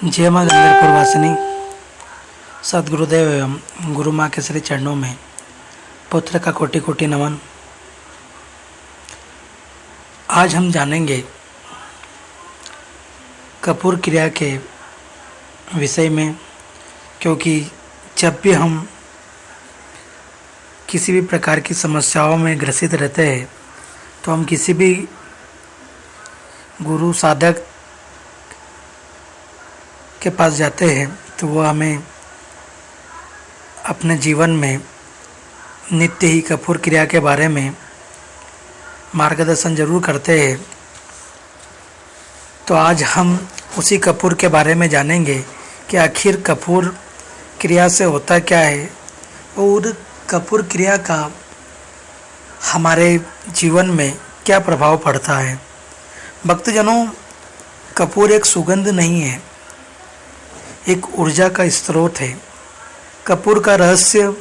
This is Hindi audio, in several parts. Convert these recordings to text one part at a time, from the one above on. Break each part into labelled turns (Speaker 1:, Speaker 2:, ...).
Speaker 1: जय माँ गंगेरपुर वासिनी सदगुरुदेव एवं गुरु माँ के श्री चरणों में पुत्र का कोटि कोटि नमन। आज हम जानेंगे कपूर क्रिया के विषय में, क्योंकि जब भी हम किसी भी प्रकार की समस्याओं में ग्रसित रहते हैं तो हम किसी भी गुरु साधक के पास जाते हैं तो वो हमें अपने जीवन में नित्य ही कपूर क्रिया के बारे में मार्गदर्शन जरूर करते हैं। तो आज हम उसी कपूर के बारे में जानेंगे कि आखिर कपूर क्रिया से होता क्या है और कपूर क्रिया का हमारे जीवन में क्या प्रभाव पड़ता है। भक्तजनों, कपूर एक सुगंध नहीं है, एक ऊर्जा का स्रोत है। कपूर का रहस्य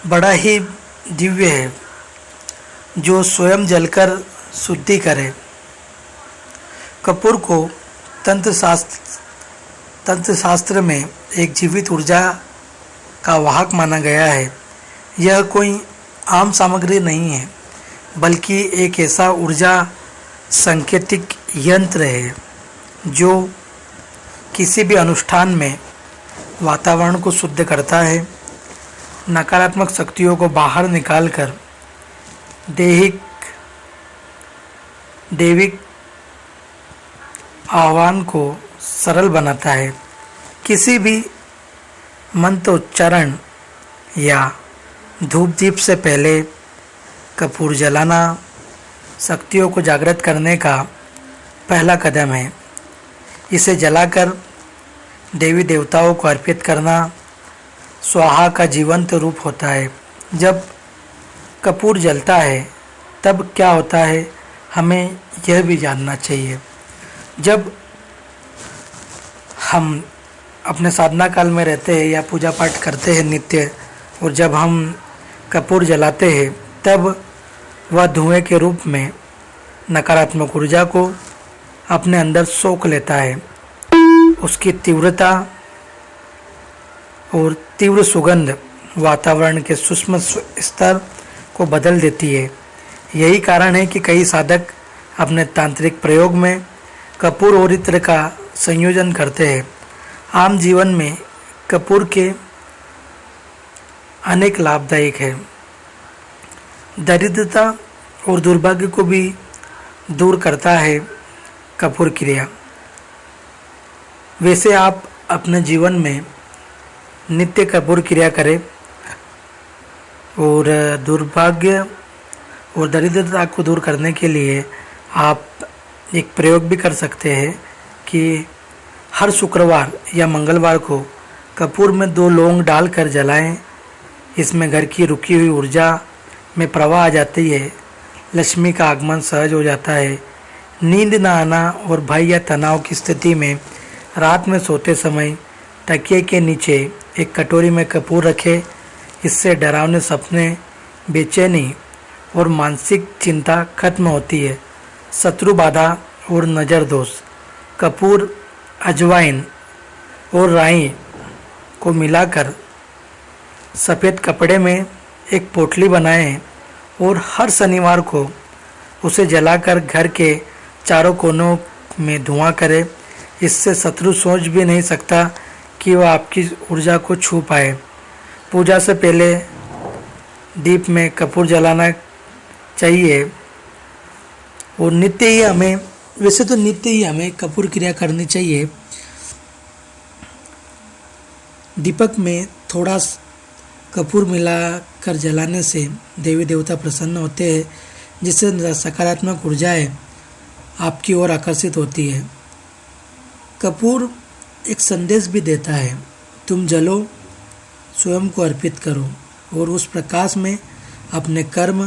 Speaker 1: बड़ा ही दिव्य है, जो स्वयं जलकर शुद्धि करे। कपूर को तंत्र शास्त्र में एक जीवित ऊर्जा का वाहक माना गया है। यह कोई आम सामग्री नहीं है, बल्कि एक ऐसा ऊर्जा सांकेतिक यंत्र है जो किसी भी अनुष्ठान में वातावरण को शुद्ध करता है, नकारात्मक शक्तियों को बाहर निकालकर दैविक आह्वान को सरल बनाता है। किसी भी मंत्र उच्चारण या धूप दीप से पहले कपूर जलाना शक्तियों को जागृत करने का पहला कदम है। इसे जलाकर देवी देवताओं को अर्पित करना स्वाहा का जीवंत रूप होता है। जब कपूर जलता है तब क्या होता है, हमें यह भी जानना चाहिए। जब हम अपने साधना काल में रहते हैं या पूजा पाठ करते हैं नित्य, और जब हम कपूर जलाते हैं तब वह धुएं के रूप में नकारात्मक ऊर्जा को अपने अंदर सोख लेता है। उसकी तीव्रता और तीव्र सुगंध वातावरण के सूक्ष्म स्तर को बदल देती है। यही कारण है कि कई साधक अपने तांत्रिक प्रयोग में कपूर और इत्र का संयोजन करते हैं। आम जीवन में कपूर के अनेक लाभदायक है। दरिद्रता और दुर्भाग्य को भी दूर करता है कपूर क्रिया। वैसे आप अपने जीवन में नित्य कपूर क्रिया करें और दुर्भाग्य और दरिद्रता को दूर करने के लिए आप एक प्रयोग भी कर सकते हैं कि हर शुक्रवार या मंगलवार को कपूर में 2 लौंग डालकर जलाएं। इसमें घर की रुकी हुई ऊर्जा में प्रवाह आ जाती है, लक्ष्मी का आगमन सहज हो जाता है। नींद न आना और भय या तनाव की स्थिति में रात में सोते समय तकिए के नीचे एक कटोरी में कपूर रखें। इससे डरावने सपने, बेचैनी और मानसिक चिंता खत्म होती है। शत्रु बाधा और नज़र दोष। कपूर, अजवाइन और राई को मिलाकर सफ़ेद कपड़े में एक पोटली बनाएं और हर शनिवार को उसे जलाकर घर के चारों कोनों में धुआं करें। इससे शत्रु सोच भी नहीं सकता कि वह आपकी ऊर्जा को छू पाए। पूजा से पहले दीप में कपूर जलाना चाहिए और नित्य ही हमें कपूर क्रिया करनी चाहिए। दीपक में थोड़ा कपूर मिलाकर जलाने से देवी देवता प्रसन्न होते हैं, जिससे सकारात्मक ऊर्जाएं आपकी ओर आकर्षित होती है। कपूर एक संदेश भी देता है, तुम जलो, स्वयं को अर्पित करो और उस प्रकाश में अपने कर्म,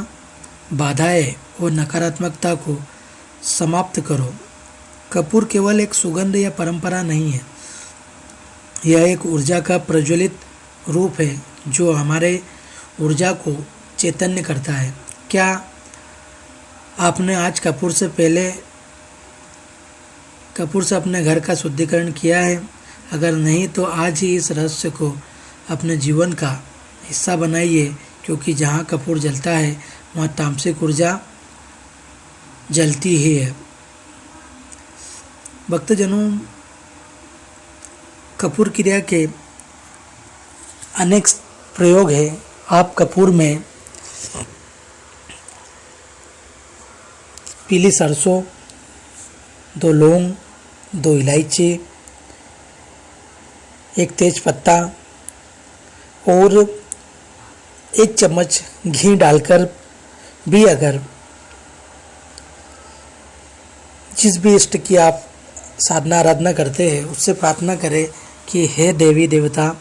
Speaker 1: बाधाएं और नकारात्मकता को समाप्त करो। कपूर केवल एक सुगंध या परंपरा नहीं है, यह एक ऊर्जा का प्रज्वलित रूप है जो हमारे ऊर्जा को चैतन्य करता है। क्या आपने आज कपूर से पहले कपूर से अपने घर का शुद्धिकरण किया है? अगर नहीं तो आज ही इस रहस्य को अपने जीवन का हिस्सा बनाइए, क्योंकि जहाँ कपूर जलता है वहाँ तामसिक ऊर्जा जलती ही है। भक्तजनों, कपूर क्रिया के अनेक प्रयोग हैं। आप कपूर में पीली सरसों, 2 लौंग, 2 इलायची, 1 तेज पत्ता और 1 चम्मच घी डालकर भी, अगर जिस भी इष्ट की आप साधना आराधना करते हैं उससे प्रार्थना करें कि हे देवी देवता,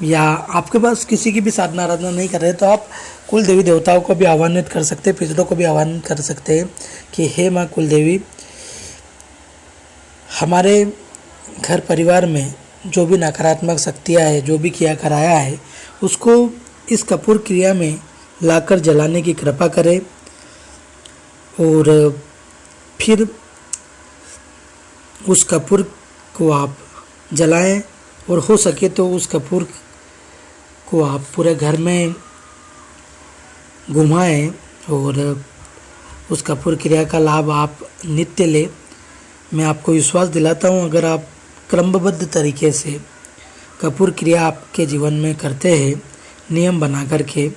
Speaker 1: या आपके पास किसी की भी साधना आराधना नहीं कर रहे तो आप कुल देवी देवताओं को भी आह्वानित कर सकते हैं, पितरों को भी आह्वानित कर सकते हैं कि हे माँ कुल देवी, हमारे घर परिवार में जो भी नकारात्मक शक्तियाँ है, जो भी किया कराया है, उसको इस कपूर क्रिया में लाकर जलाने की कृपा करें। और फिर उस कपूर को आप जलाएं और हो सके तो उस कपूर को आप पूरे घर में घुमाएं और उस कपूर क्रिया का लाभ आप नित्य लें। मैं आपको विश्वास दिलाता हूँ, अगर आप क्रमबद्ध तरीके से कपूर क्रिया आपके जीवन में करते हैं नियम बना करके,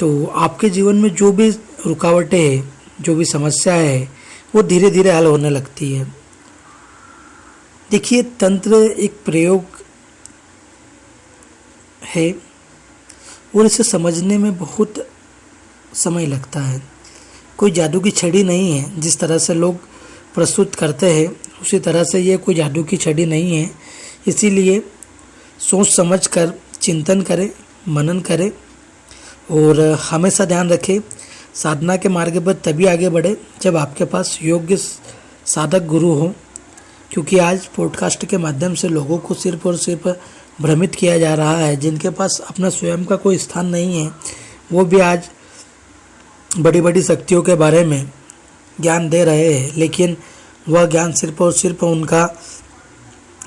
Speaker 1: तो आपके जीवन में जो भी रुकावटें हैं, जो भी समस्या है, वो धीरे धीरे हल होने लगती है। देखिए, तंत्र एक प्रयोग है और इसे समझने में बहुत समय लगता है। कोई जादू की छड़ी नहीं है। जिस तरह से लोग प्रस्तुत करते हैं उसी तरह से ये कोई जादू की छड़ी नहीं है। इसीलिए सोच समझ कर चिंतन करें, मनन करें और हमेशा ध्यान रखें, साधना के मार्ग पर तभी आगे बढ़े जब आपके पास योग्य साधक गुरु हो। क्योंकि आज पॉडकास्ट के माध्यम से लोगों को सिर्फ और सिर्फ भ्रमित किया जा रहा है। जिनके पास अपना स्वयं का कोई स्थान नहीं है, वो भी आज बड़ी बड़ी शक्तियों के बारे में ज्ञान दे रहे हैं, लेकिन वह ज्ञान सिर्फ और सिर्फ उनका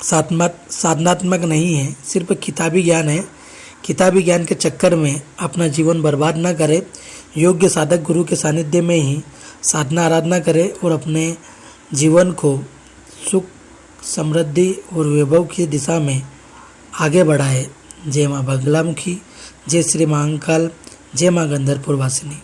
Speaker 1: साधनात्मक नहीं है, सिर्फ किताबी ज्ञान है। किताबी ज्ञान के चक्कर में अपना जीवन बर्बाद न करें, योग्य साधक गुरु के सानिध्य में ही साधना आराधना करें और अपने जीवन को सुख, समृद्धि और वैभव की दिशा में आगे बढ़ाए। जय माँ बगलामुखी, जय श्री महाकाल, जय माँ गंधर्वपुर वासिनी।